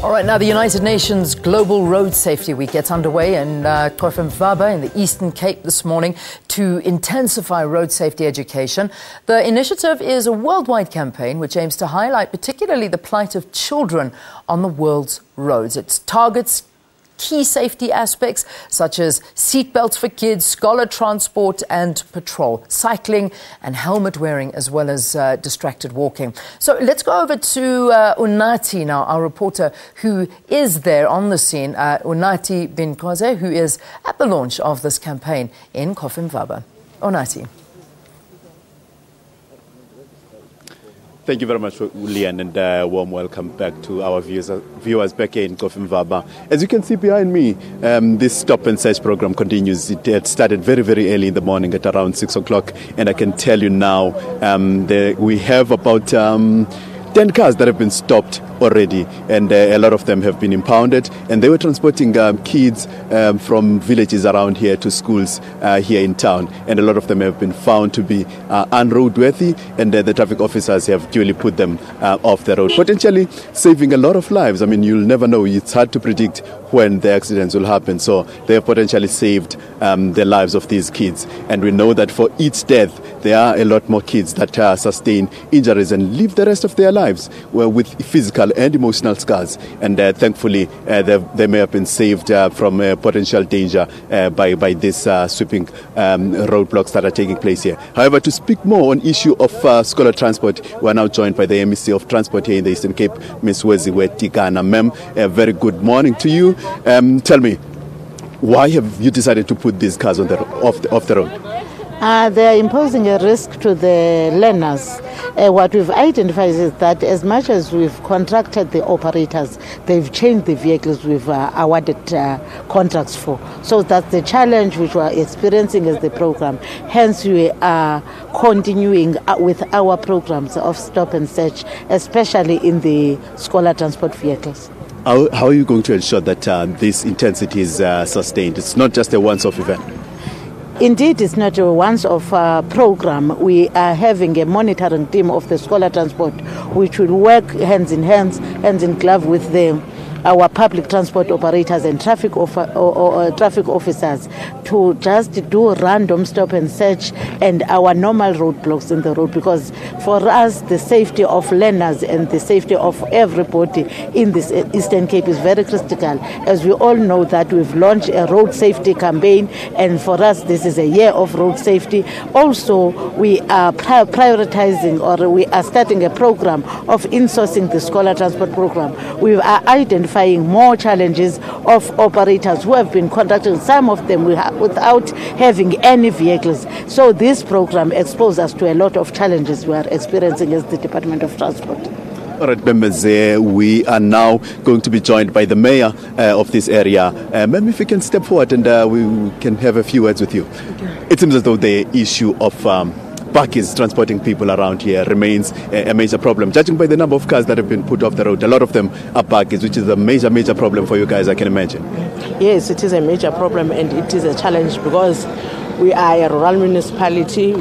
All right, now the United Nations Global Road Safety Week gets underway in Cofimvaba in the Eastern Cape this morning to intensify road safety education. The initiative is a worldwide campaign which aims to highlight particularly the plight of children on the world's roads. It targets key safety aspects such as seatbelts for kids, scholar transport and patrol, cycling and helmet wearing, as well as distracted walking. So let's go over to Unathi now, our reporter who is there on the scene, Unathi Binqose, who is at the launch of this campaign in Cofimvaba. Unathi. Thank you very much, Leanne, and a warm welcome back to our viewers back here in Cofimvaba. As you can see behind me, this stop and search program continues. It started very, very early in the morning at around 6 o'clock, and I can tell you now we have about 10 cars that have been stopped already, and a lot of them have been impounded, and they were transporting kids from villages around here to schools here in town, and a lot of them have been found to be unroadworthy, and the traffic officers have duly put them off the road, potentially saving a lot of lives. I mean, you'll never know. It's hard to predict when the accidents will happen, so they have potentially saved the lives of these kids, and we know that for each death there are a lot more kids that sustain injuries and live the rest of their lives with physical and emotional scars, and thankfully they may have been saved from potential danger by this sweeping roadblocks that are taking place here. However, to speak more on issue of scholar transport, we are now joined by the MEC of Transport here in the Eastern Cape, Ms. Weziwe Tigana. Ma'am, a very good morning to you. Tell me, why have you decided to put these cars on off the road? They are imposing a risk to the learners. What we've identified is that as much as we've contracted the operators, they've changed the vehicles we've awarded contracts for. So that's the challenge which we're experiencing as the program. Hence, we are continuing with our programs of stop and search, especially in the scholar transport vehicles. How are you going to ensure that this intensity is sustained? It's not just a once-off event. Indeed, it's not a once-off program. We are having a monitoring team of the scholar transport, which will work hand in glove with our public transport operators and traffic officers to just do random stop and search and our normal roadblocks in the road, because for us the safety of learners and the safety of everybody in this Eastern Cape is very critical. As we all know that we've launched a road safety campaign, and for us this is a year of road safety. Also, we are prioritizing, or we are starting a program of insourcing the scholar transport program. We are identifying more challenges of operators who have been contracting, some of them without having any vehicles. So this program exposes us to a lot of challenges we are experiencing as the Department of Transport. All right, members, we are now going to be joined by the mayor of this area. Ma'am, if you can step forward and we can have a few words with you. Okay. It seems as though the issue of bakkies transporting people around here remains a major problem. Judging by the number of cars that have been put off the road, a lot of them are bakkies, which is a major problem for you guys, I can imagine. Yes, it is a major problem, and it is a challenge because we are a rural municipality.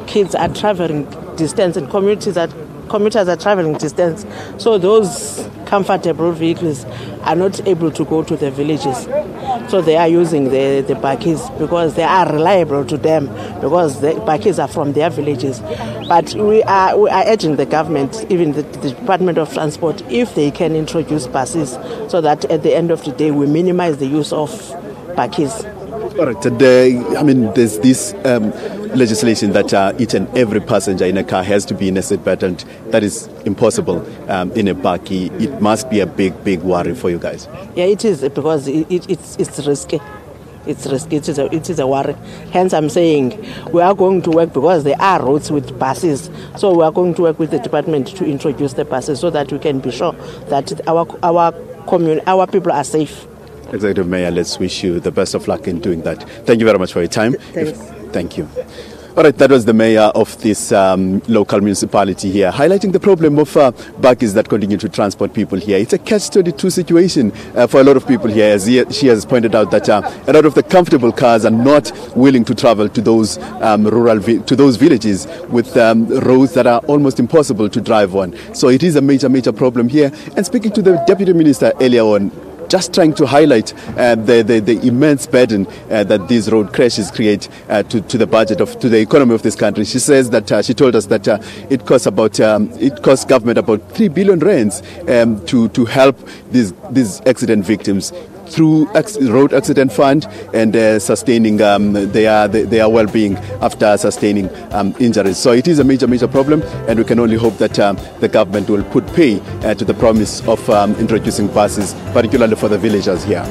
Kids are traveling distance, and commuters are traveling distance. So those comfortable vehicles are not able to go to the villages. So they are using the bakkies because they are reliable to them, because the bakkies are from their villages. But we are urging the government, even the Department of Transport, if they can introduce buses so that at the end of the day we minimize the use of bakkies. All right, today, I mean, there's this legislation that each and every passenger in a car has to be in a seatbelt, and that is impossible in a bakkie. It must be a big worry for you guys. Yeah, it is, because it's risky. It's risky. It is a worry. Hence, I'm saying we are going to work, because there are roads with buses. So we are going to work with the department to introduce the buses so that we can be sure that our people are safe. Executive Mayor, let's wish you the best of luck in doing that. Thank you very much for your time. Thanks. Thank you. All right, that was the mayor of this local municipality here, highlighting the problem of buggies that continue to transport people here. It's a catch-22 situation for a lot of people here, as she has pointed out that a lot of the comfortable cars are not willing to travel to those those villages with roads that are almost impossible to drive on. So it is a major problem here. And speaking to the Deputy Minister earlier on, just trying to highlight the immense burden that these road crashes create to the economy of this country. She says that she told us that it costs government about 3 billion rands to help these accident victims through road accident fund and sustaining their well-being after sustaining injuries. So it is a major problem, and we can only hope that the government will put pay to the promise of introducing buses, particularly for the villagers here.